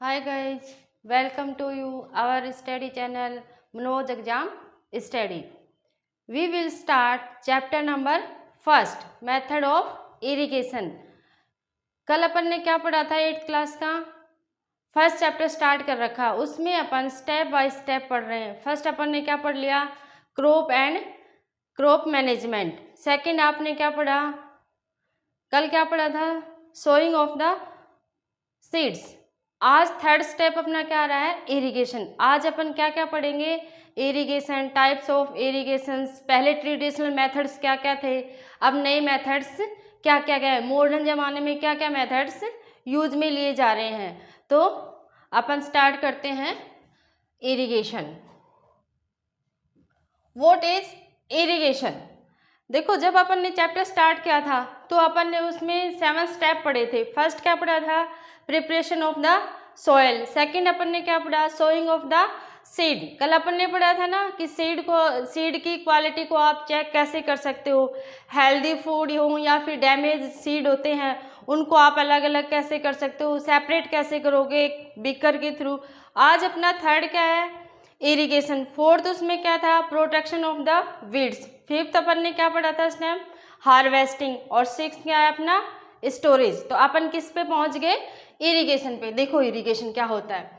Hi guys, welcome to you our study channel Manoj Exam Study. We will start chapter number first method of irrigation. कल अपन ने क्या पढ़ा था 8th class का first chapter start कर रखा, उसमें अपन स्टेप बाय स्टेप पढ़ रहे हैं। फर्स्ट अपन ने क्या पढ़ लिया, crop and crop management. Second आपने क्या पढ़ा, कल क्या पढ़ा था, सोइंग ऑफ द सीड्स। आज थर्ड स्टेप अपना क्या रहा है, इरिगेशन। आज अपन क्या क्या पढ़ेंगे, इरिगेशन, टाइप्स ऑफ इरिगेशंस। पहले ट्रेडिशनल मेथड्स क्या क्या थे, अब नए मेथड्स क्या क्या गए, मॉडर्न ज़माने में क्या क्या मेथड्स यूज में लिए जा रहे हैं। तो अपन स्टार्ट करते हैं इरिगेशन। What is irrigation. देखो, जब अपन ने चैप्टर स्टार्ट किया था तो अपन ने उसमें 7 स्टेप पढ़े थे। फर्स्ट क्या पढ़ा था, preparation of the soil. Second अपन ने क्या पढ़ा, सोइंग ऑफ द सीड। कल अपन ने पढ़ा था ना कि सीड की क्वालिटी को आप चेक कैसे कर सकते हो, हेल्दी फूड हो या फिर डैमेज सीड होते हैं उनको आप अलग अलग कैसे कर सकते हो, सेपरेट कैसे करोगे बीकर के थ्रू। आज अपना थर्ड क्या है, इरिगेशन। फोर्थ उसमें क्या था, protection of the weeds. Fifth अपन ने क्या पढ़ा था इस टाइम, हार्वेस्टिंग। और सिक्स्थ क्या है अपना, स्टोरेज। तो अपन किस पे पहुंच गए, इरिगेशन पे। देखो इरिगेशन क्या होता है,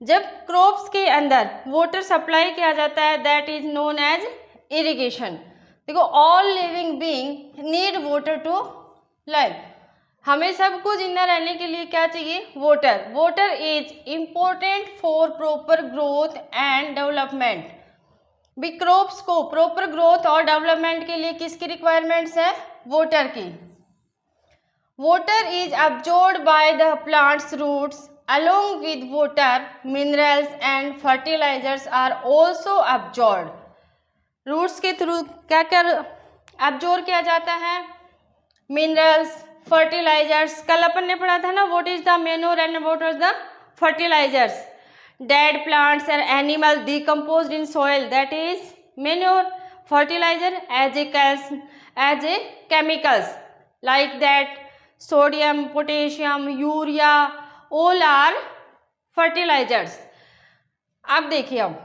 जब क्रॉप्स के अंदर वाटर सप्लाई किया जाता है, that is known as irrigation. देखो, all living being need water to live. हमें सबको जिंदा रहने के लिए क्या चाहिए, water. Water is important for proper growth and development. भी क्रॉप्स को प्रॉपर ग्रोथ और डेवलपमेंट के लिए किसकी रिक्वायरमेंट्स है, वाटर की। Water is absorbed by the plant's roots. Along with water, minerals and fertilizers are also absorbed. Roots के through क्या क्या absorb किया जाता है, मिनरल्स, फर्टिलाइजर्स। कल अपन ने पढ़ा था ना, what is the manure and what is the fertilizers. Dead plants and animal decomposed in soil, that is manure. Fertilizer as a chemicals like that sodium, potassium, urea, all are fertilizers. अब देखिए, अब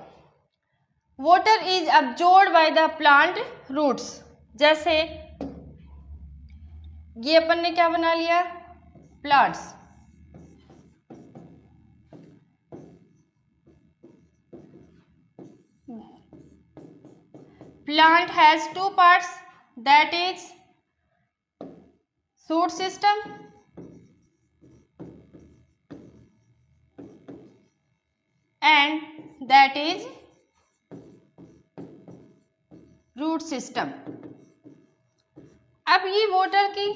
water is absorbed by the plant roots। जैसे ये अपन ने क्या बना लिया, plants. Plant has 2 parts, that is shoot system and that is root system। अब ये वाटर की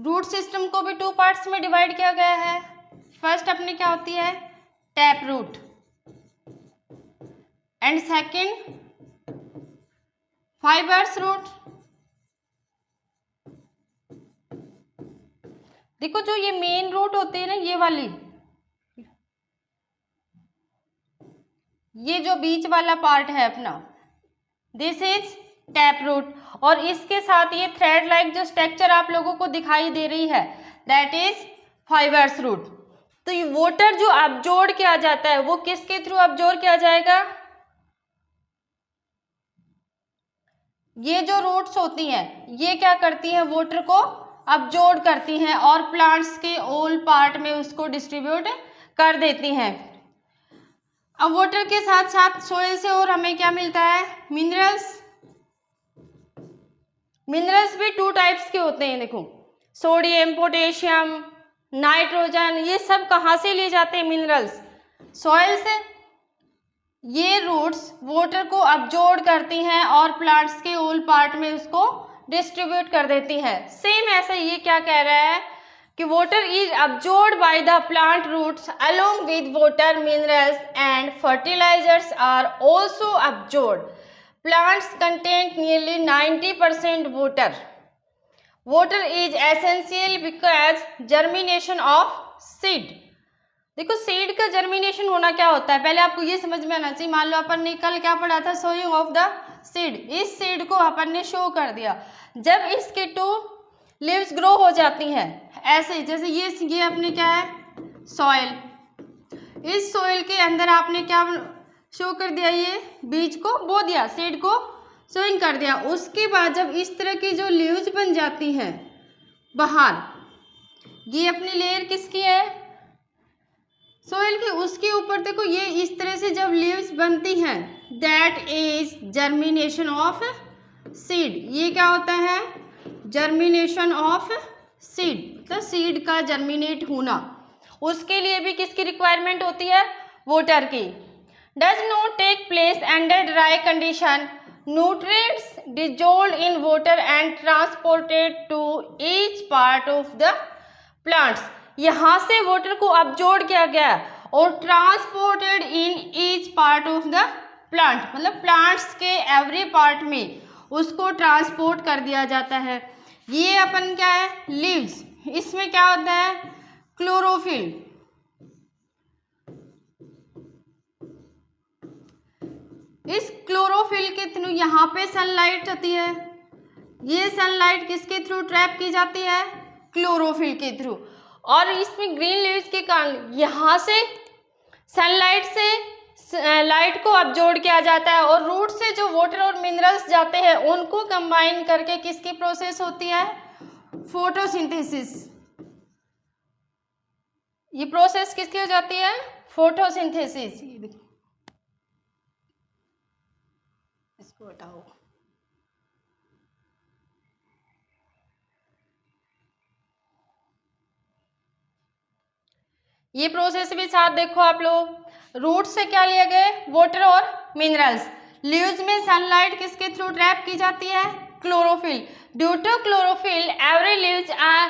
रूट सिस्टम को भी 2 पार्ट्स में डिवाइड किया गया है। फर्स्ट अपनी क्या होती है, tap root, and second fibres root. देखो, जो ये मेन रूट होते हैं ना, ये वाली, ये जो बीच वाला पार्ट है अपना, दिस इज टैप रूट। और इसके साथ ये थ्रेड लाइक जो स्ट्रक्चर आप लोगों को दिखाई दे रही है, दैट इज फाइबर्स रूट। तो ये वाटर जो अब्जॉर्ब किया जाता है वो किसके थ्रू अब्जॉर्ब किया जाएगा, ये जो रूट्स होती हैं ये क्या करती हैं, वाटर को अब्जॉर्ब करती हैं और प्लांट्स के ऑल पार्ट में उसको डिस्ट्रीब्यूट कर देती हैं। अब वाटर के साथ साथ सोइल से और हमें क्या मिलता है, मिनरल्स। मिनरल्स भी 2 टाइप्स के होते हैं। देखो, सोडियम, पोटेशियम, नाइट्रोजन, ये सब कहाँ से लिए जाते हैं, मिनरल्स, सॉइल से। ये रूट्स वाटर को अब्जॉर्ब करती हैं और प्लांट्स के ऑल पार्ट में उसको डिस्ट्रीब्यूट कर देती हैं। सेम ऐसे ये क्या कह रहा है कि water is absorb by the plant roots along with water, minerals and fertilizers are also absorb. Plants contain nearly 90% water. Water is essential because germination of seed. देखो, सीड का जर्मिनेशन होना क्या होता है, पहले आपको ये समझ में आना चाहिए। मान लो अपन ने कल क्या पढ़ा था, सोइंग ऑफ द सीड। इस सीड को अपन ने शो कर दिया। जब इसके 2 लीव्स ग्रो हो जाती हैं ऐसे, जैसे ये अपने क्या है, सॉइल। इस सॉइल के अंदर आपने क्या शो कर दिया, ये बीज को बो दिया, सीड को सोइंग कर दिया। उसके बाद जब इस तरह की जो लीव्स बन जाती हैं बाहर, ये अपनी लेयर किसकी है, सोइल की, उसके ऊपर देखो ये इस तरह से जब लीव्स बनती हैं, that is germination of seed. ये क्या होता है, जर्मिनेशन ऑफ सीड, मतलब सीड का जर्मिनेट होना। उसके लिए भी किसकी रिक्वायरमेंट होती है, वाटर की। Does not take place under dry condition, nutrients dissolved in water and transported to each part of the plants। यहाँ से वाटर को absorb किया गया और transported in each part of the plant, मतलब प्लांट्स के एवरी पार्ट में उसको ट्रांसपोर्ट कर दिया जाता है। ये अपन क्या है, लीव्स, इसमें क्या होता है, क्लोरोफिल। इस क्लोरोफिल के थ्रू यहाँ पे सनलाइट आती है, ये सनलाइट किसके थ्रू ट्रैप की जाती है, क्लोरोफिल के थ्रू। और इसमें ग्रीन लीव्स के कारण यहाँ से सनलाइट से लाइट को अब्जॉर्ब किया जाता है और रूट से जो वाटर और मिनरल्स जाते हैं उनको कंबाइन करके किसकी प्रोसेस होती है, फोटोसिंथेसिस। ये प्रोसेस किसकी हो जाती है, फोटोसिंथेसिस। इसको हटाओ। ये प्रोसेस भी साथ देखो आप लोग, रूट से क्या लिए गए, वाटर और मिनरल्स। लीव्स में सनलाइट किसके थ्रू ट्रैप की जाती है, chlorophyll. Due to chlorophyll every leaves are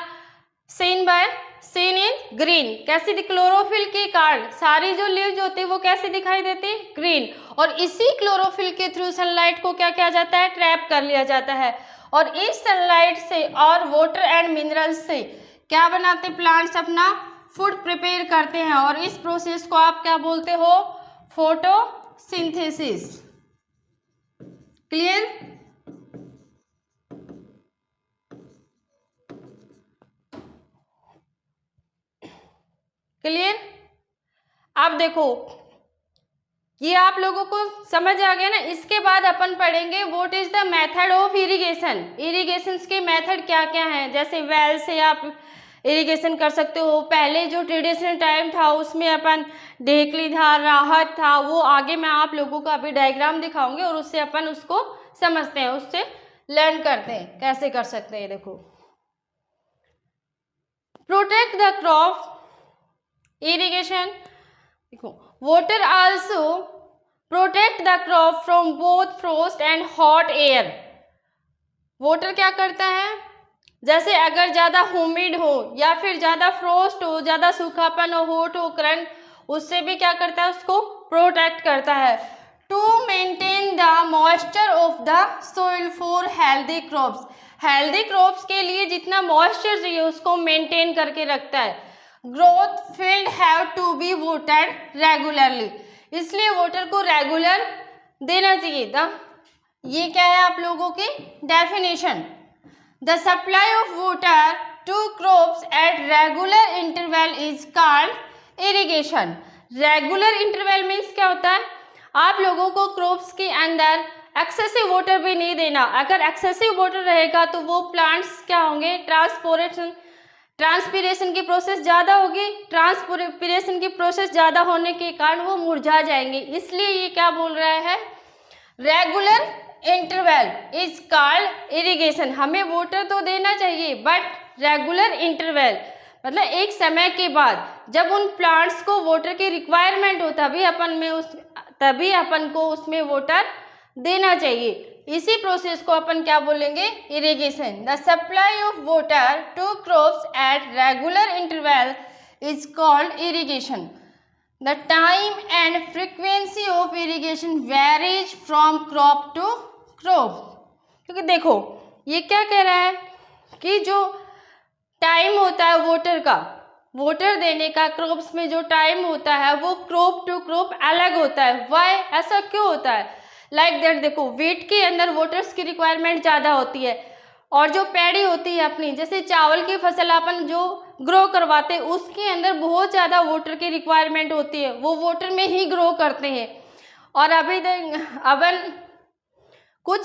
seen in green. कैसी, क्लोरोफिल के कारण सारी जो लीव्स होती है वो कैसे दिखाई देती, ग्रीन। और इसी क्लोरोफिल के थ्रू सनलाइट को क्या किया जाता है, ट्रैप कर लिया जाता है। और इस सनलाइट से और वाटर एंड मिनरल्स से क्या बनाते, प्लांट्स अपना फूड प्रिपेयर करते हैं। और इस प्रोसेस को आप क्या बोलते हो, फोटोसिंथेसिस। क्लियर। क्लियर। अब देखो ये आप लोगों को समझ आ गया ना। इसके बाद अपन पढ़ेंगे what is the method of irrigation. Irrigation के मेथड क्या क्या हैं, जैसे वेल से आप इरिगेशन कर सकते हो। पहले जो ट्रेडिशनल टाइम था उसमें अपन ढेकली था, राहत था, वो आगे मैं आप लोगों को अभी डायग्राम दिखाऊंगी और उससे अपन उसको समझते हैं, उससे लर्न करते हैं कैसे कर सकते हैं। देखो, प्रोटेक्ट द क्रॉप, इरिगेशन। देखो, water also protect the crop from both frost and hot air. Water क्या करता है, जैसे अगर ज़्यादा ह्यूमिड हो या फिर ज़्यादा फ्रोस्ट हो, ज़्यादा सूखापन हो, हॉट हो करंट, उससे भी क्या करता है, उसको प्रोटेक्ट करता है। To maintain the moisture of the soil for healthy crops. Healthy crops के लिए जितना मॉइस्चर चाहिए उसको मेंटेन करके रखता है। Growth field have to be watered regularly, इसलिए वाटर को रेगुलर देना चाहिए। ये क्या है आप लोगों की definition. The supply of water to crops at regular interval is called irrigation। Regular interval means क्या होता है, आप लोगों को क्रॉप्स के अंदर एक्सेसिव वाटर भी नहीं देना। अगर एक्सेसिव वाटर रहेगा तो वो प्लांट्स क्या होंगे, ट्रांसपिरेशन की प्रोसेस ज़्यादा होगी। ट्रांसपिरेशन की प्रोसेस ज़्यादा होने के कारण वो मुरझा जाएंगे। इसलिए ये क्या बोल रहा है, regular interval is called irrigation. हमें वाटर तो देना चाहिए बट रेगुलर इंटरवल, मतलब एक समय के बाद जब उन प्लांट्स को वाटर की रिक्वायरमेंट हो तभी अपन को उसमें वाटर देना चाहिए। इसी प्रोसेस को अपन क्या बोलेंगे, irrigation. The supply of water to crops at regular interval is called irrigation. The time and frequency of irrigation varies from crop to crop। क्योंकि देखो ये क्या कह रहा है कि जो टाइम होता है वाटर का, वाटर देने का क्रॉप्स में जो टाइम होता है वो क्रॉप टू क्रॉप अलग होता है। वाई, ऐसा क्यों होता है, लाइक दैट। देखो, वीट के अंदर वाटर्स की रिक्वायरमेंट ज़्यादा होती है, और जो पैडी होती है अपनी, जैसे चावल की फसल अपन जो ग्रो करवाते हैं उसके अंदर बहुत ज़्यादा वाटर की रिक्वायरमेंट होती है, वो वाटर में ही ग्रो करते हैं। और अपन कुछ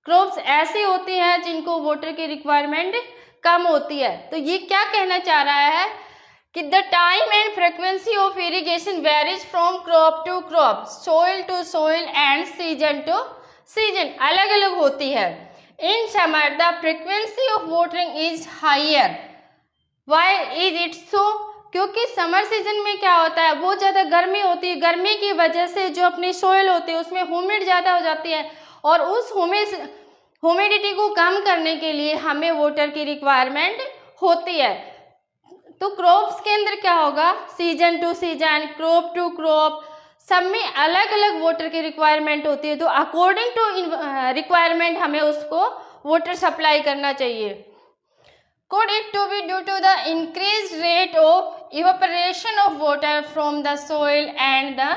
क्रॉप्स ऐसी होती हैं जिनको वाटर की रिक्वायरमेंट कम होती है। तो ये क्या कहना चाह रहा है कि the time and frequency of irrigation varies from crop to crop, soil to soil and season to season, अलग अलग होती है। In summer the frequency of watering is higher. Why is it so? क्योंकि समर सीजन में क्या होता है, बहुत ज़्यादा गर्मी होती है, गर्मी की वजह से जो अपनी सोइल होती है उसमें ह्यूमिड ज़्यादा हो जाती है, और उस ह्यूमिडिटी को कम करने के लिए हमें वाटर की रिक्वायरमेंट होती है। तो क्रॉप्स के अंदर क्या होगा, season to season, crop to crop, सब में अलग अलग वाटर की रिक्वायरमेंट होती है। तो अकॉर्डिंग टू रिक्वायरमेंट हमें उसको वाटर सप्लाई करना चाहिए। Could it to be due to the increased rate of evaporation of water from the soil and the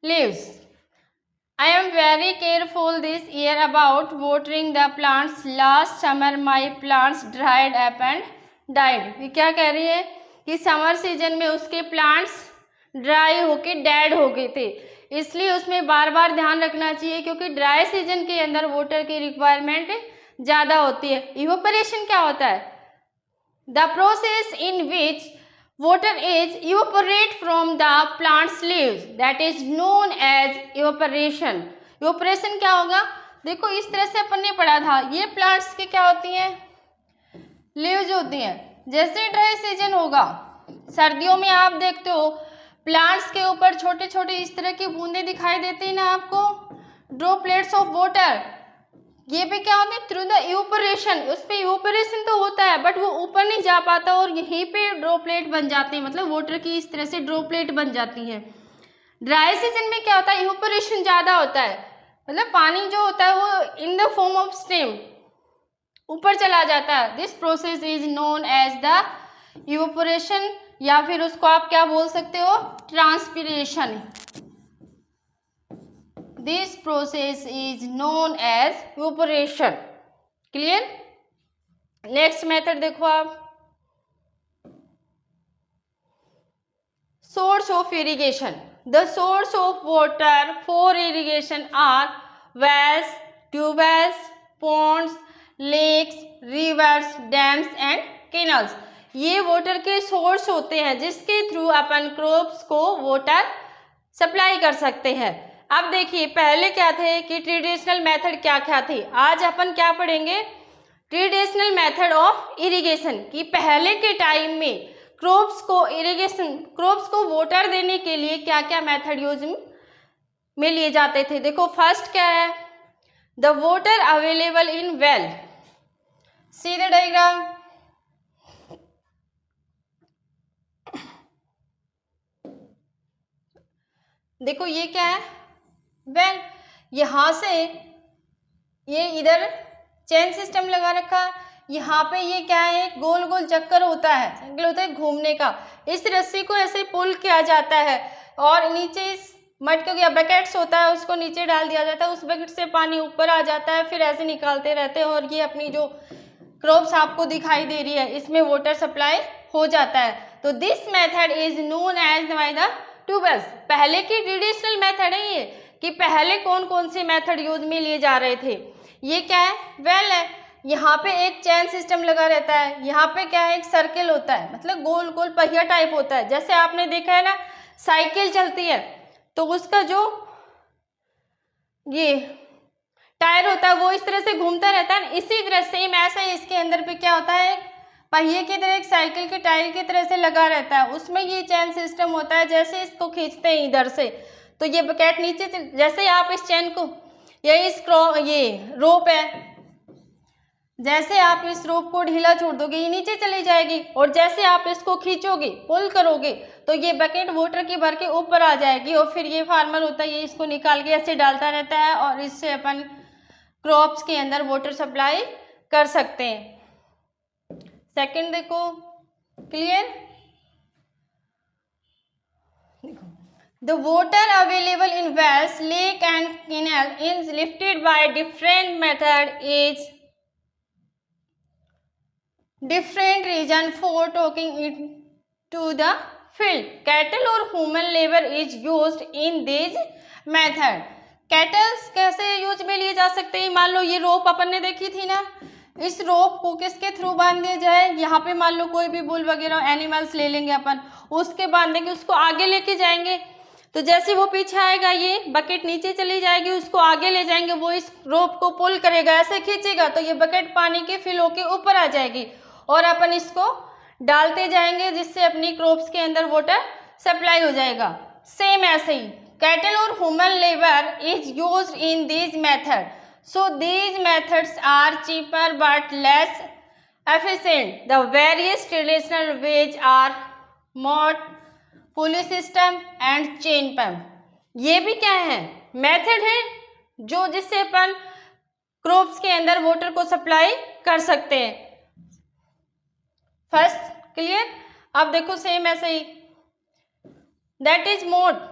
leaves? I am very careful this year about watering the plants. Last summer my plants dried up and died. ये क्या कह रही है कि summer season में उसके plants dry होके dead हो गए थे, इसलिए उसमें बार बार ध्यान रखना चाहिए क्योंकि ड्राई सीजन के अंदर वाटर की रिक्वायरमेंट ज़्यादा होती है। इवेपोरेशन क्या होता है? The process in which water is evaporate from the plant's leaves, that is known as evaporation. Evaporation क्या होगा? देखो इस तरह से अपन ने पढ़ा था, ये प्लांट्स की क्या होती हैं, लीव्स होती हैं। जैसे ड्राई सीजन होगा, सर्दियों में आप देखते हो प्लांट्स के ऊपर छोटे छोटे इस तरह की बूंदे दिखाई देती है ना आपको, ड्रॉपलेट्स ऑफ वाटर। ये भी क्या होता है, थ्रू द इवेपोरेशन, उस पर इवेपोरेशन तो होता है बट वो ऊपर नहीं जा पाता और यहीं पे ड्रॉपलेट बन जाते हैं, मतलब वाटर की इस तरह से ड्रॉपलेट बन जाती हैं। ड्राई सीजन में क्या होता है, इवेपोरेशन ज़्यादा होता है, मतलब पानी जो होता है वो in the form of steam ऊपर चला जाता है। This process is known as the evaporation, या फिर उसको आप क्या बोल सकते हो, transpiration. This process is known as evaporation. Clear? Next method देखो आप, source of irrigation. The source of water for irrigation are wells, tube wells, ponds, lakes, rivers, dams and canals. ये वाटर के सोर्स होते हैं जिसके through अपन crops को water supply कर सकते हैं। अब देखिए पहले क्या थे कि ट्रेडिशनल मेथड क्या क्या थे, आज अपन क्या पढ़ेंगे, ट्रेडिशनल मेथड ऑफ इरिगेशन, कि पहले के टाइम में क्रॉप्स को वाटर देने के लिए क्या क्या मेथड यूज में लिए जाते थे। देखो फर्स्ट क्या है, the water available in well. See the diagram. देखो ये क्या है, वेल। यहाँ से ये इधर चेन सिस्टम लगा रखा है, यहाँ पे ये क्या है, एक गोल गोल चक्कर होता है, साइकिल होता है घूमने का। इस रस्सी को ऐसे पुल किया जाता है और नीचे इस मटके या बकेट्स होता है उसको नीचे डाल दिया जाता है, उस बकेट से पानी ऊपर आ जाता है, फिर ऐसे निकालते रहते हैं और ये अपनी जो क्रॉप्स आपको दिखाई दे रही है इसमें वाटर सप्लाई हो जाता है। तो this method is known as by the tubewells. पहले की ट्रेडिशनल मेथड है ये, कि पहले कौन कौन से मेथड यूज में लिए जा रहे थे। ये क्या है, वेल है, यहाँ पे एक चैन सिस्टम लगा रहता है, यहाँ पे क्या है, एक सर्किल होता है, मतलब गोल गोल पहिया टाइप होता है। जैसे आपने देखा है ना साइकिल चलती है तो उसका जो ये टायर होता है वो इस तरह से घूमता रहता है, इसी तरह सेम ऐसा ही इसके अंदर पे क्या होता है, पहिए की तरह एक साइकिल के टायर की तरह से लगा रहता है, उसमें ये चैन सिस्टम होता है। जैसे इसको खींचते हैं इधर से तो ये बकेट नीचे जैसे आप इस चैन को ये रोप है, जैसे आप इस रोप को ढीला छोड़ दोगे ये नीचे चली जाएगी, और जैसे आप इसको खींचोगे पुल करोगे तो ये बकेट वाटर की भर के ऊपर आ जाएगी, और फिर ये फार्मर होता है ये इसको निकाल के ऐसे डालता रहता है और इससे अपन क्रॉप्स के अंदर वाटर सप्लाई कर सकते हैं। सेकंड देखो, clear. The water available in wells, lake and canal is lifted by different method is different region for taking it to the field. Cattle or human labor is used in these method. Kettles कैसे use में लिए जा सकते हैं? मान लो ये रोप अपन ने देखी थी ना, इस रोप को किसके थ्रू बांध दिया जाए? यहाँ पे मान लो कोई भी बुल वगैरह एनिमल्स ले लेंगे अपन, उसके बांधेंगे, उसको आगे लेके जाएंगे। तो जैसे वो पीछे आएगा, ये बकेट नीचे चली जाएगी, उसको आगे ले जाएंगे, वो इस रोप को पुल करेगा, ऐसे खींचेगा तो ये बकेट पानी के फिल होके ऊपर आ जाएगी और अपन इसको डालते जाएंगे, जिससे अपनी क्रॉप्स के अंदर वाटर सप्लाई हो जाएगा। सेम ऐसे ही कैटल और human labour is used in these method, so these methods are cheaper but less efficient. The various traditional ways are mode, pulley system and chain pump. ये भी क्या है? मेथड है जो जिससे अपन क्रॉप्स के अंदर वाटर को सप्लाई कर सकते हैं। First clear? अब देखो सेम ऐसे ही, दैट इज मोड,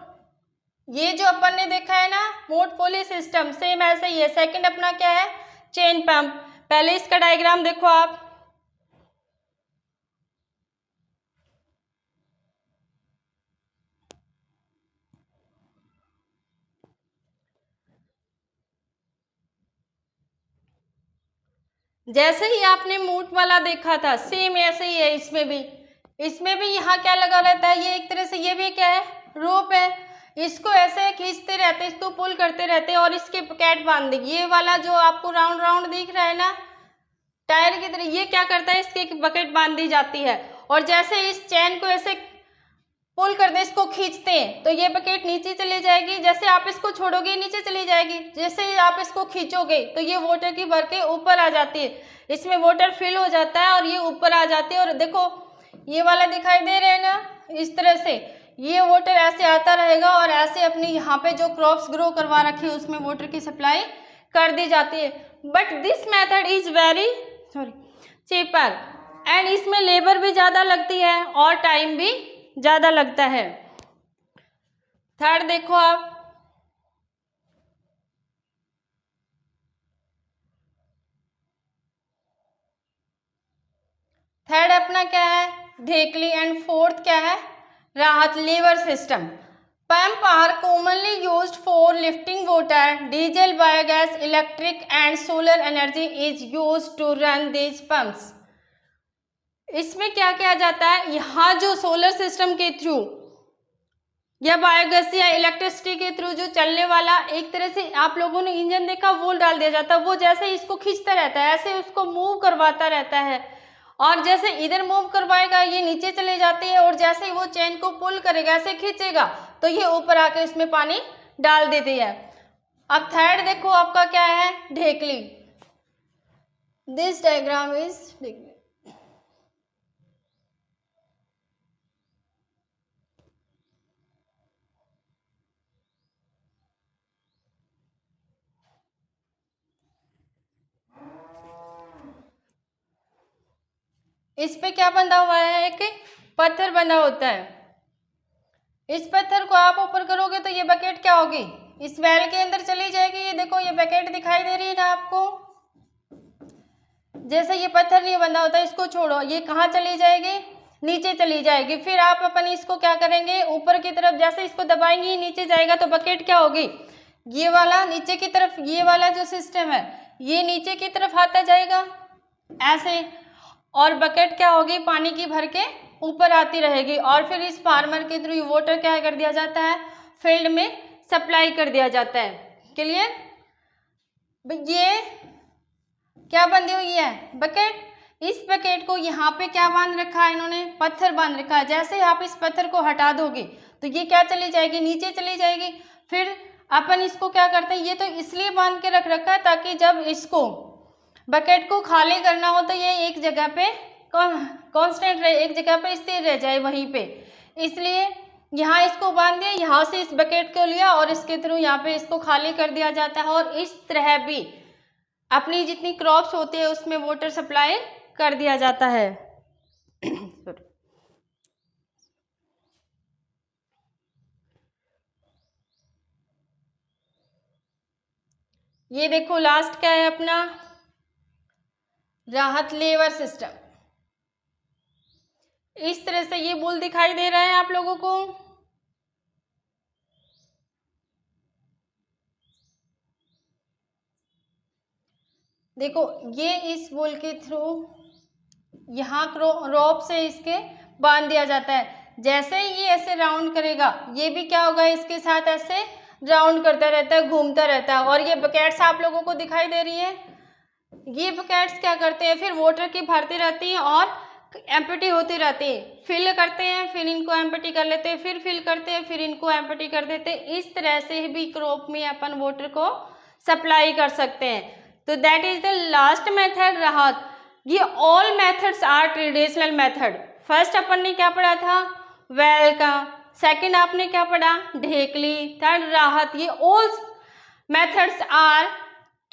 ये जो अपन ने देखा है ना मोड पुली सिस्टम, सेम ऐसे ही है। सेकंड अपना क्या है? Chain pump. पहले इसका डायग्राम देखो आप, जैसे ही आपने मूट वाला देखा था सेम ऐसे ही है इसमें भी। इसमें भी यहाँ क्या लगा रहता है? ये एक तरह से ये भी क्या है? रोप है। इसको ऐसे खींचते रहते हैं, इसको पुल करते रहते हैं और इसके कैट बांध देगी। ये वाला जो आपको राउंड राउंड दिख रहा है ना टायर की तरह, ये क्या करता है? इसकी एक बकेट बांध दी जाती है और जैसे इस चैन को ऐसे पुल कर दे, इसको खींचते हैं तो ये बकेट नीचे चली जाएगी। जैसे आप इसको छोड़ोगे नीचे चली जाएगी, जैसे ही आप इसको खींचोगे तो ये वाटर की भर के ऊपर आ जाती है, इसमें वाटर फिल हो जाता है और ये ऊपर आ जाती है। और देखो ये वाला दिखाई दे रहे हैं ना, इस तरह से ये वाटर ऐसे आता रहेगा और ऐसे अपनी यहाँ पे जो क्रॉप्स ग्रो करवा रखे उसमें वाटर की सप्लाई कर दी जाती है। But this method is very cheaper and इसमें लेबर भी ज़्यादा लगती है और टाइम भी ज़्यादा लगता है। थर्ड देखो आप, थर्ड अपना क्या है? ढेकली। एंड फोर्थ क्या है? राहत lever system. Pump are commonly used for lifting water. Diesel, biogas, electric and solar energy is used to run these pumps. इसमें क्या किया जाता है? यहाँ जो सोलर सिस्टम के थ्रू या बायोगैस या इलेक्ट्रिसिटी के थ्रू जो चलने वाला एक तरह से आप लोगों ने इंजन देखा, वो डाल दिया जाता है। वो जैसे इसको खींचता रहता है ऐसे उसको मूव करवाता रहता है और जैसे इधर मूव करवाएगा ये नीचे चले जाती है और जैसे ही वो चेन को पुल करेगा ऐसे खींचेगा तो ये ऊपर आके इसमें पानी डाल देती है। अब थर्ड देखो आपका क्या है? ढेकली। This diagram is dhekli. इस पे क्या बंधा हुआ है? एक पत्थर बंधा होता है। इस पत्थर को आप ऊपर करोगे तो ये बकेट क्या होगी? इस वेल के अंदर चली जाएगी। ये देखो ये बकेट दिखाई दे रही है ना आपको, जैसे ये पत्थर नहीं बंधा होता, इसको छोड़ो, ये कहाँ चली जाएगी? नीचे चली जाएगी। फिर आप अपन इसको क्या करेंगे? ऊपर की तरफ जैसे इसको दबाएंगे नीचे जाएगा तो बकेट क्या होगी? ये वाला नीचे की तरफ, ये वाला जो सिस्टम है ये नीचे की तरफ आता जाएगा ऐसे, और बकेट क्या होगी? पानी की भर के ऊपर आती रहेगी और फिर इस फार्मर के थ्रू वाटर क्या कर दिया जाता है? फील्ड में सप्लाई कर दिया जाता है। क्लियर? ये क्या बंधी हुई है? बकेट। इस बकेट को यहाँ पे क्या बांध रखा है इन्होंने? पत्थर बांध रखा है। जैसे आप इस पत्थर को हटा दोगे तो ये क्या चली जाएगी? नीचे चली जाएगी। फिर अपन इसको क्या करते हैं? ये तो इसलिए बांध के रख रखा है ताकि जब इसको बकेट को खाली करना हो तो ये एक जगह पे कांस्टेंट रहे, एक जगह पे स्थिर रह जाए वहीं पे। इसलिए यहाँ इसको बांध दिया, यहाँ से इस बकेट को लिया और इसके थ्रू यहाँ पे इसको खाली कर दिया जाता है और इस तरह भी अपनी जितनी क्रॉप्स होती है उसमें वाटर सप्लाई कर दिया जाता है। ये देखो लास्ट क्या है अपना? राहत लेवर सिस्टम। इस तरह से ये बुल दिखाई दे रहा है आप लोगों को। देखो ये इस बुल के थ्रू यहाँ रोप से इसके बांध दिया जाता है। जैसे ही ये ऐसे राउंड करेगा, ये भी क्या होगा, इसके साथ ऐसे राउंड करता रहता है, घूमता रहता है। और ये बकेट्स आप लोगों को दिखाई दे रही है, ये बकेट्स क्या करते हैं, फिर वाटर की भरती रहती हैं और एम्प्टी होती रहती है। फिल करते हैं, फिर इनको एम्प्टी कर लेते हैं, फिर फिल करते हैं, फिर इनको एम्प्टी कर देते हैं। इस तरह से भी क्रॉप में अपन वाटर को सप्लाई कर सकते हैं। तो that is the last method rahat. ये all methods are traditional method. First अपन ने क्या पढ़ा था, वेल का, सेकंड आपने क्या पढ़ा, ढेकली, थर्ड राहत। ये all methods are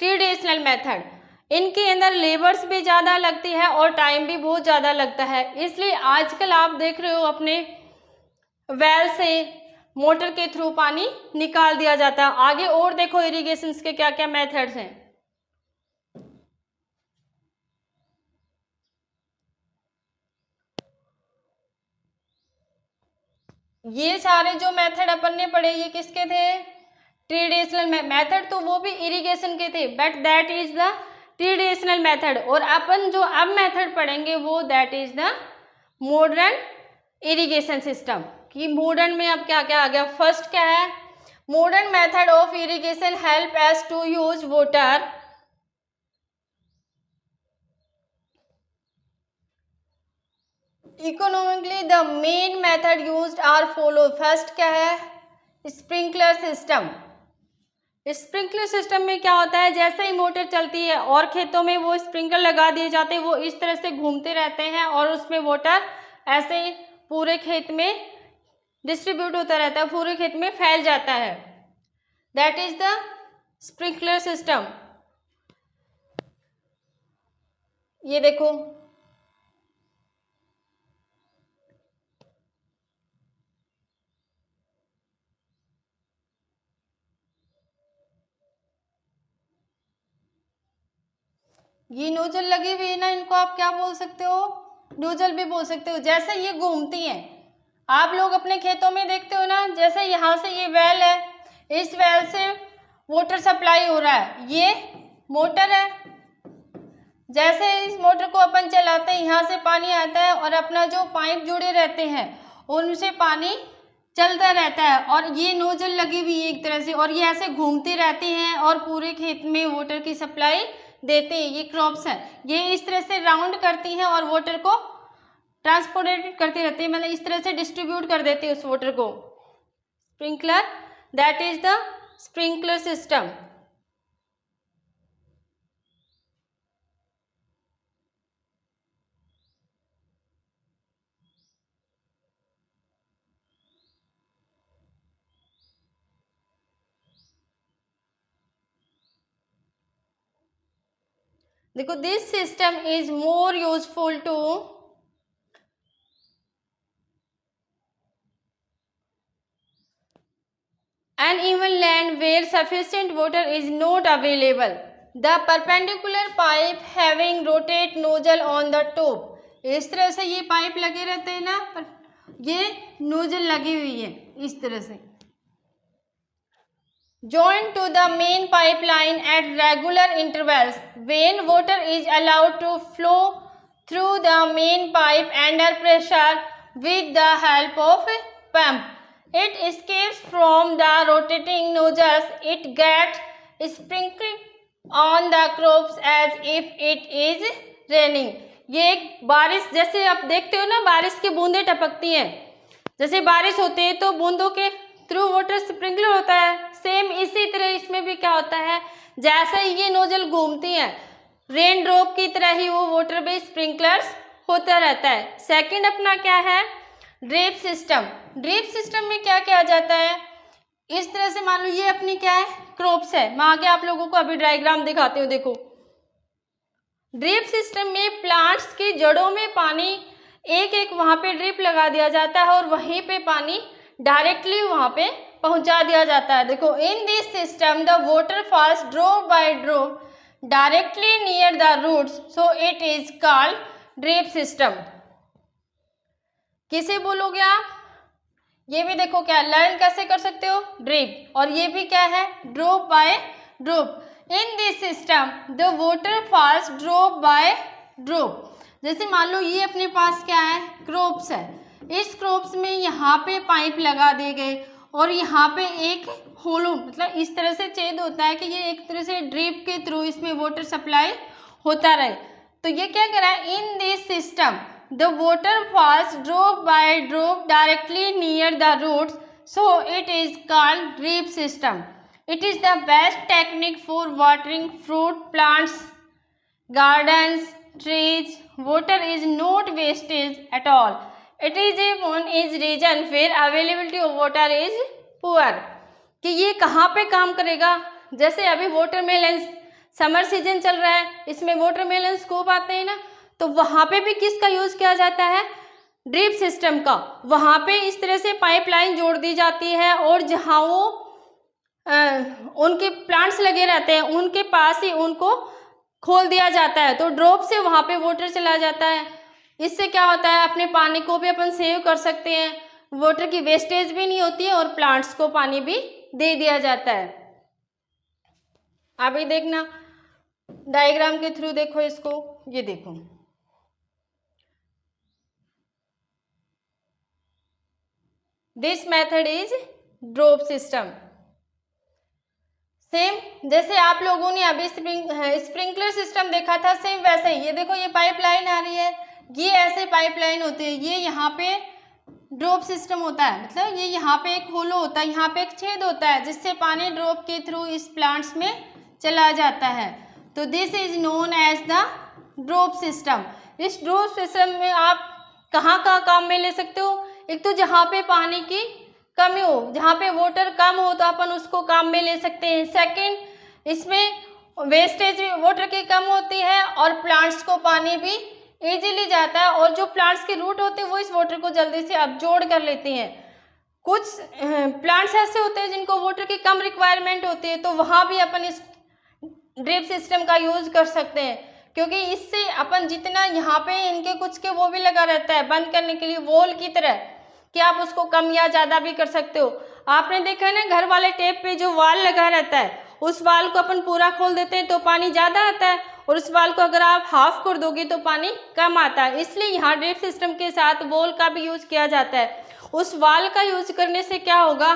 traditional method. इनके अंदर लेबर्स भी ज़्यादा लगती है और टाइम भी बहुत ज़्यादा लगता है। इसलिए आजकल आप देख रहे हो अपने वेल से मोटर के थ्रू पानी निकाल दिया जाता है। आगे और देखो इरिगेशन के क्या क्या मेथड्स हैं। ये सारे जो मेथड अपन ने पढ़े ये किसके थे, ट्रेडिशनल मेथड। तो वो भी इरिगेशन के थे, but that is the traditional method. और अपन जो अब मेथड पढ़ेंगे वो that is the modern irrigation system. कि मॉडर्न में अब क्या क्या आ गया। फर्स्ट क्या है, modern method of irrigation helps to use water economically. The main method used are follow. First क्या है, स्प्रिंकलर सिस्टम। स्प्रिंकलर सिस्टम में क्या होता है, जैसे ही मोटर चलती है और खेतों में वो स्प्रिंकलर लगा दिए जाते हैं, वो इस तरह से घूमते रहते हैं और उसमें वाटर ऐसे पूरे खेत में डिस्ट्रीब्यूट होता रहता है, पूरे खेत में फैल जाता है। That is the sprinkler system. ये देखो ये नोजल लगी हुई है ना, इनको आप क्या बोल सकते हो, नोजल भी बोल सकते हो। जैसे ये घूमती हैं, आप लोग अपने खेतों में देखते हो ना, जैसे यहाँ से ये वेल है, इस वेल से वाटर सप्लाई हो रहा है, ये मोटर है। जैसे इस मोटर को अपन चलाते हैं, यहाँ से पानी आता है और अपना जो पाइप जुड़े रहते हैं उनसे पानी चलता रहता है। और ये नोजल लगी हुई है एक तरह से, और ये ऐसे घूमती रहती हैं और पूरे खेत में वाटर की सप्लाई देते हैं। ये क्रॉप्स हैं, ये इस तरह से राउंड करती हैं और वाटर को ट्रांसपोर्टेड करती रहती है, मतलब इस तरह से डिस्ट्रीब्यूट कर देती है उस वाटर को। Sprinkler, that is the sprinkler system. देखो this system is more useful to uneven land where sufficient water is not available. The perpendicular pipe having rotate nozzle on the top. इस तरह से ये पाइप लगे रहते हैं ना, ये नोजल लगी हुई है इस तरह से, joined to the main pipeline at regular intervals. When water is allowed to flow through the main pipe under pressure with the help of pump, it escapes from the rotating nozzles. It gets sprinkled on the crops as if it is raining. ये एक बारिश, जैसे आप देखते हो ना बारिश की बूंदें टपकती हैं, जैसे बारिश होती है तो बूंदों के थ्रू वाटर स्प्रिंकलर होता है, सेम इसी तरह इसमें भी क्या होता है, जैसे ही ये नोजल घूमती हैं रेन ड्रॉप की तरह ही वो वाटर भी स्प्रिंकलर्स होता रहता है। सेकंड अपना क्या है, ड्रिप सिस्टम। ड्रिप सिस्टम में क्या किया जाता है, इस तरह से मान लो ये अपनी क्या है, क्रॉप्स है। मैं आगे आप लोगों को अभी डायग्राम दिखाती हूँ। देखो ड्रिप सिस्टम में प्लांट्स की जड़ों में पानी एक एक वहाँ पे ड्रिप लगा दिया जाता है और वहीं पे पानी डायरेक्टली वहाँ पे पहुँचा दिया जाता है। देखो in this system the water falls drop by drop directly near the roots, so it is called drip system. किसे बोलोगे आप? ये भी देखो क्या लर्न कैसे कर सकते हो, ड्रिप, और ये भी क्या है, drop by drop. In this system the water falls drop by drop. जैसे मान लो ये अपने पास क्या है, क्रॉप्स है, इस क्रॉप्स में यहाँ पे पाइप लगा दिए गए और यहाँ पे एक होलो, मतलब इस तरह से छेद होता है कि ये एक तरह से ड्रिप के थ्रू इसमें वाटर सप्लाई होता रहे। तो ये क्या कह रहा है, इन this system the water falls drop by drop directly near the roots, so it is called drip system. It is the best technique for watering fruit plants, gardens, trees. Water is not wastage at all. It is one is region where availability of water is poor. कि ये कहाँ पे काम करेगा, जैसे अभी watermelon summer season चल रहा है, इसमें वाटरमेलन खूब आते हैं ना, तो वहाँ पे भी किसका यूज़ किया जाता है, ड्रिप सिस्टम का। वहाँ पे इस तरह से पाइपलाइन जोड़ दी जाती है और जहाँ वो उनके प्लांट्स लगे रहते हैं उनके पास ही उनको खोल दिया जाता है, तो ड्रॉप से वहाँ पे वाटर चला जाता है। इससे क्या होता है, अपने पानी को भी अपन सेव कर सकते हैं, वाटर की वेस्टेज भी नहीं होती है और प्लांट्स को पानी भी दे दिया जाता है। अभी देखना डायग्राम के थ्रू देखो इसको, ये देखो this method is drop system. Same जैसे आप लोगों ने अभी स्प्रिंकलर सिस्टम देखा था, सेम वैसे ही ये देखो ये पाइपलाइन आ रही है, ये ऐसे पाइपलाइन होती है, ये यहाँ पे ड्रॉप सिस्टम होता है, मतलब ये यहाँ पे एक होलो होता है, यहाँ पे एक छेद होता है जिससे पानी ड्रॉप के थ्रू इस प्लांट्स में चला जाता है। तो this is known as the drop system. इस ड्रॉप सिस्टम में आप कहाँ कहाँ काम में ले सकते हो, एक तो जहाँ पे पानी की कमी हो, जहाँ पे वाटर कम हो तो अपन उसको काम में ले सकते हैं। सेकंड, इसमें वेस्टेज वाटर की कम होती है और प्लांट्स को पानी भी इजीली जाता है, और जो प्लांट्स के रूट होते हैं वो इस वाटर को जल्दी से अब्जॉर्ब कर लेते हैं। कुछ प्लांट्स ऐसे होते हैं जिनको वाटर की कम रिक्वायरमेंट होती है, तो वहाँ भी अपन इस ड्रिप सिस्टम का यूज़ कर सकते हैं, क्योंकि इससे अपन जितना यहाँ पे इनके कुछ के वो भी लगा रहता है बंद करने के लिए वॉल की तरह, कि आप उसको कम या ज़्यादा भी कर सकते हो। आपने देखा है ना घर वाले टेप पे जो वाल लगा रहता है, उस वाल को अपन पूरा खोल देते हैं तो पानी ज़्यादा आता है, और उस वाल को अगर आप हाफ कर दोगे तो पानी कम आता है। इसलिए यहाँ ड्रिप सिस्टम के साथ वॉल का भी यूज़ किया जाता है। उस वाल का यूज़ करने से क्या होगा,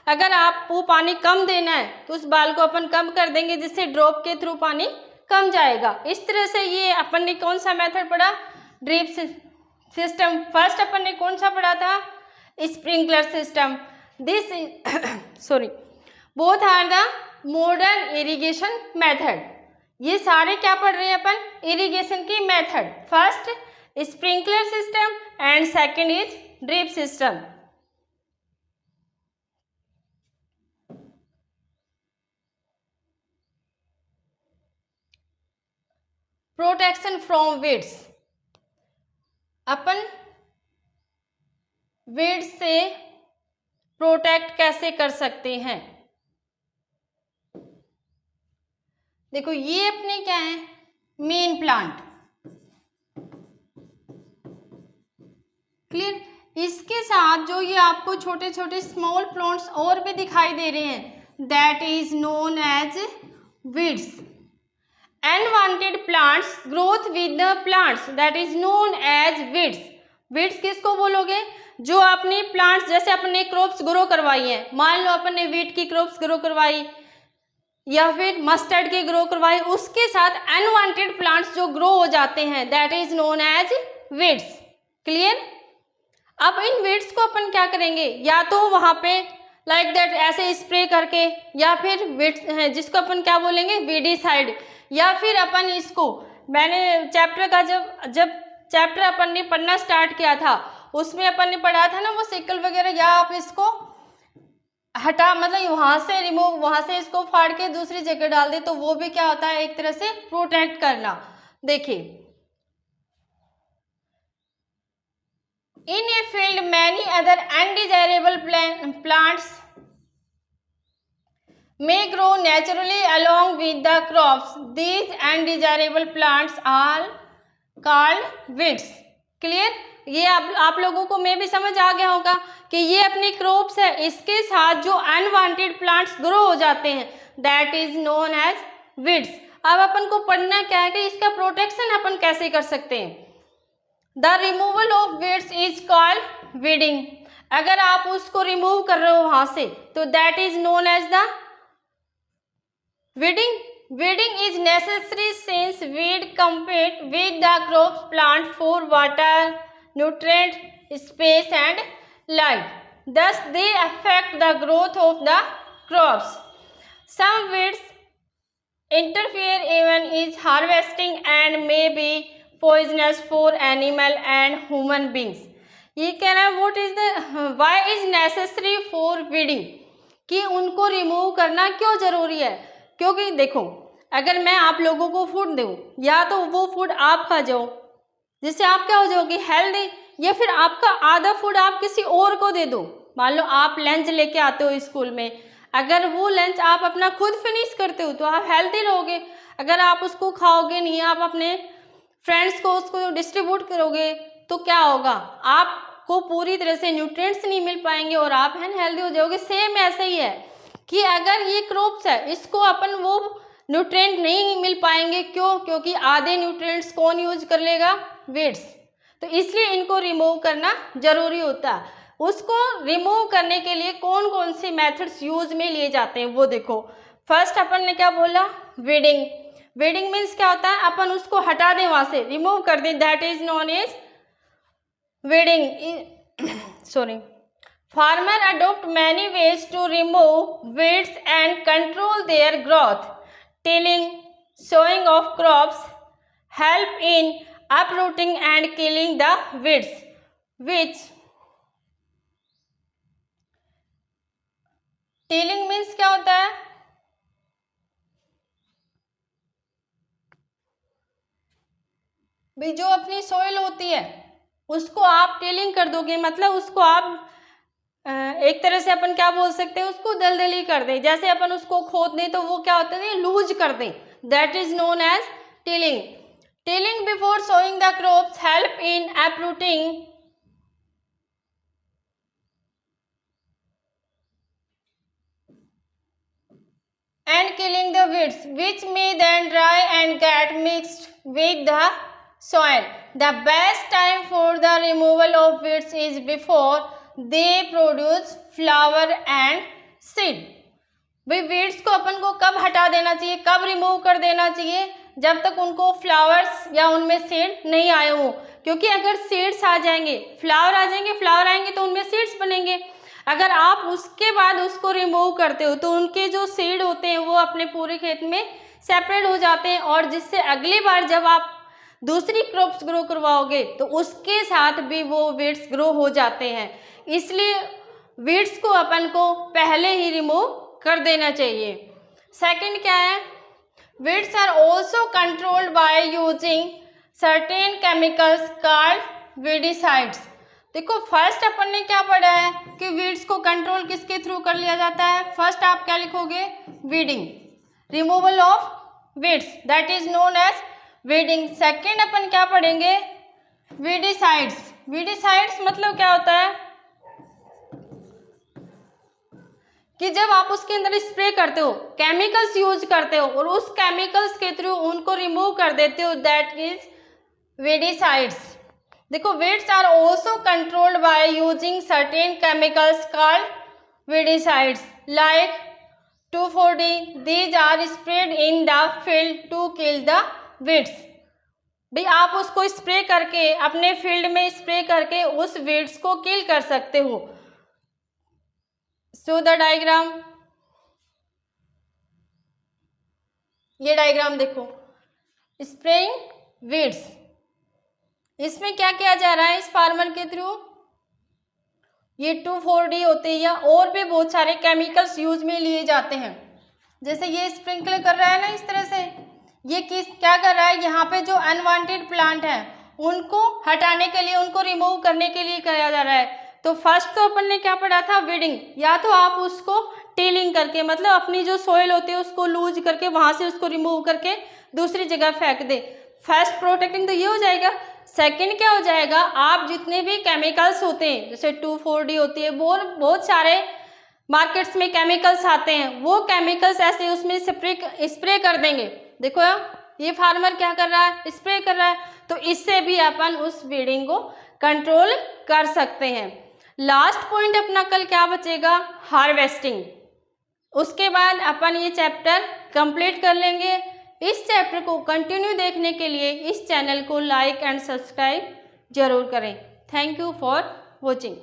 अगर आपको पानी कम देना है तो उस वाल को अपन कम कर देंगे, जिससे ड्रॉप के थ्रू पानी कम जाएगा। इस तरह से ये अपन ने कौन सा मेथड पढ़ा, ड्रिप सिस्टम। फर्स्ट अपन ने कौन सा पढ़ा था, sprinkler system. This sorry both are the modern irrigation method. ये सारे क्या पढ़ रहे हैं अपन, इरिगेशन की method. First sprinkler system and second is drip system. Protection from weeds, अपन वीड से प्रोटेक्ट कैसे कर सकते हैं। देखो ये अपने क्या है, मेन प्लांट, क्लियर। इसके साथ जो ये आपको छोटे छोटे स्मॉल प्लांट्स और भी दिखाई दे रहे हैं, that is known as weeds. Unwanted plants growth with the plants, that is known as weeds. Weeds किसको बोलोगे, जो अपने प्लांट्स, जैसे अपने क्रॉप्स ग्रो करवाई है, मान लो अपन ने वीट की क्रॉप्स ग्रो करवाई या फिर मस्टर्ड की ग्रो करवाई, उसके साथ अनवांटेड प्लांट्स जो ग्रो हो जाते हैं, that is known as weeds. Clear. अब इन वीड्स को अपन क्या करेंगे, या तो वहाँ पे लाइक दैट ऐसे स्प्रे करके, या फिर वीड्स हैं जिसको अपन क्या बोलेंगे, वीडीसाइड, या फिर अपन इसको, मैंने चैप्टर का जब चैप्टर अपन ने पढ़ना स्टार्ट किया था उसमें अपन ने पढ़ा था ना वो सिकल वगैरह, या आप इसको हटा, मतलब वहाँ से रिमूव, वहाँ से इसको फाड़ के दूसरी जगह डाल दे, तो वो भी क्या होता है, एक तरह से प्रोटेक्ट करना। देखिए in a field many other undesirable plants may grow naturally along with the crops. These undesirable plants are called weeds. Clear? ये आप लोगों को में भी समझ आ गया होगा कि ये अपनी क्रॉप्स है, इसके साथ जो अनवांटेड प्लांट्स ग्रो हो जाते हैं that is known as weeds. अब अपन को पढ़ना क्या है कि इसका प्रोटेक्शन अपन कैसे कर सकते हैं। The removal of weeds is called weeding. अगर आप उसको रिमूव कर रहे हो वहां से तो that is known as the weeding. Weeding is necessary since weed compete with the crop plant for water, nutrient, space and light. Thus they affect the growth of the crops. Some weeds interfere even in harvesting and may be poisonous for animal and human beings. ये कह रहा है what is the why is necessary for weeding, कि उनको remove करना क्यों जरूरी है। क्योंकि देखो अगर मैं आप लोगों को फूड दूँ या तो वो फूड आप खा जाओ जिससे आप क्या हो जाओगे हेल्दी, या फिर आपका आधा फूड आप किसी और को दे दो। मान लो आप लंच लेके आते हो स्कूल में, अगर वो लंच आप अपना खुद फिनिश करते हो तो आप हेल्दी रहोगे। अगर आप उसको खाओगे नहीं, आप अपने फ्रेंड्स को उसको डिस्ट्रीब्यूट करोगे तो क्या होगा, आपको पूरी तरह से न्यूट्रिएंट्स नहीं मिल पाएंगे और आप अनहेल्दी हो जाओगे। सेम ऐसा ही है कि अगर ये क्रॉप्स है इसको अपन वो न्यूट्रिएंट नहीं मिल पाएंगे, क्यों? क्योंकि आधे न्यूट्रिएंट्स कौन यूज कर लेगा, वीड्स। तो इसलिए इनको रिमूव करना जरूरी होता है। उसको रिमूव करने के लिए कौन कौन से मेथड्स यूज में लिए जाते हैं वो देखो। फर्स्ट अपन ने क्या बोला, वीडिंग। वीडिंग मीन्स क्या होता है, अपन उसको हटा दें, वहां से रिमूव कर दें, that is known as weeding. Sorry. Farmer adopt many ways to remove weeds and control their growth. Tilling, sowing of crops help in uprooting and killing the weeds, which tilling means क्या होता है, भाई जो अपनी soil होती है उसको आप टिलिंग कर दोगे, मतलब उसको आप एक तरह से अपन क्या बोल सकते हैं, उसको दलदली कर दें। जैसे अपन उसको खोद दें तो वो क्या होता है, लूज कर दें, that is known as tilling. Tilling before sowing the crops help in uprooting and killing the weeds which may then dry and get mixed with the soil. The best time for the removal of weeds is before they produce flower and seed. भाई weeds को अपन को कब हटा देना चाहिए, कब remove कर देना चाहिए, जब तक उनको फ्लावर्स या उनमें सीड नहीं आए हो। क्योंकि अगर सीड्स आ जाएंगे, फ्लावर आ जाएंगे, फ्लावर आएंगे तो उनमें सीड्स बनेंगे। अगर आप उसके बाद उसको रिमूव करते हो तो उनके जो सीड होते हैं वो अपने पूरे खेत में सेपरेट हो जाते हैं, और जिससे अगली बार जब आप दूसरी क्रॉप्स ग्रो करवाओगे तो उसके साथ भी वो वीड्स ग्रो हो जाते हैं। इसलिए वीड्स को अपन को पहले ही रिमूव कर देना चाहिए। सेकंड क्या है, weeds are also controlled by using certain chemicals called weedicides. देखो फर्स्ट अपन ने क्या पढ़ा है कि वीड्स को कंट्रोल किसके थ्रू कर लिया जाता है। फर्स्ट आप क्या लिखोगे, weeding, removal of weeds, that is known as weeding. Second अपन क्या पढ़ेंगे, वीडिसाइड्स। वीडिसाइड्स मतलब क्या होता है कि जब आप उसके अंदर स्प्रे करते हो, केमिकल्स यूज करते हो और उस केमिकल्स के थ्रू उनको रिमूव कर देते हो, दैट इज वीडिसाइड्स। देखो weeds are also controlled by using certain chemicals called weedicides like 2,4-D। These are spread in the field to kill the weeds. भाई आप उसको स्प्रे करके अपने फील्ड में स्प्रे करके उस वीड्स को किल कर सकते हो। सो द डायग्राम, ये डायग्राम देखो, स्प्रेइंग वीड्स। इसमें क्या किया जा रहा है इस फार्मर के थ्रू, ये 2,4-D होते हैं या और भी बहुत सारे केमिकल्स यूज में लिए जाते हैं। जैसे ये स्प्रिंकल कर रहा है ना, इस तरह से ये क्या कर रहा है, यहाँ पे जो अनवांटेड प्लांट है उनको हटाने के लिए, उनको रिमूव करने के लिए किया जा रहा है। तो फर्स्ट तो अपन ने क्या पढ़ा था, वीडिंग। या तो आप उसको टीलिंग करके, मतलब अपनी जो सोइल होती है उसको लूज करके वहां से उसको रिमूव करके दूसरी जगह फेंक दे। फर्स्ट प्रोटेक्टिंग तो ये हो जाएगा। सेकंड क्या हो जाएगा, आप जितने भी केमिकल्स होते हैं जैसे 2,4-D होती है, बहुत सारे मार्केट्स में केमिकल्स आते हैं, वो केमिकल्स ऐसे उसमें स्प्रे कर देंगे। देखो ये फार्मर क्या कर रहा है, स्प्रे कर रहा है, तो इससे भी अपन उस ब्रीडिंग को कंट्रोल कर सकते हैं। लास्ट पॉइंट अपना कल क्या बचेगा, हार्वेस्टिंग। उसके बाद अपन ये चैप्टर कंप्लीट कर लेंगे। इस चैप्टर को कंटिन्यू देखने के लिए इस चैनल को लाइक एंड सब्सक्राइब जरूर करें। Thank you for watching.